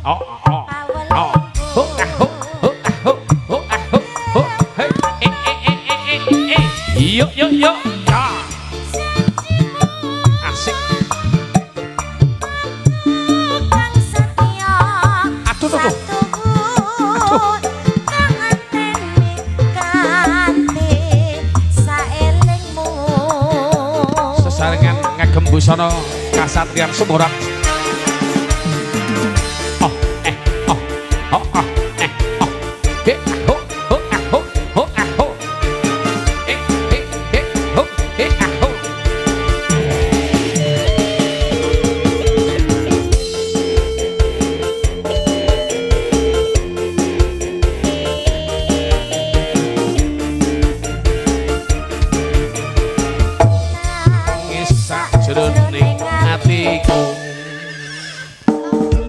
oh oh oh ho ho ho ho ho ho hey yuk yuk yuk asik aduh tuh aduh sesarengan ngagem busana kasatriyan Sumurat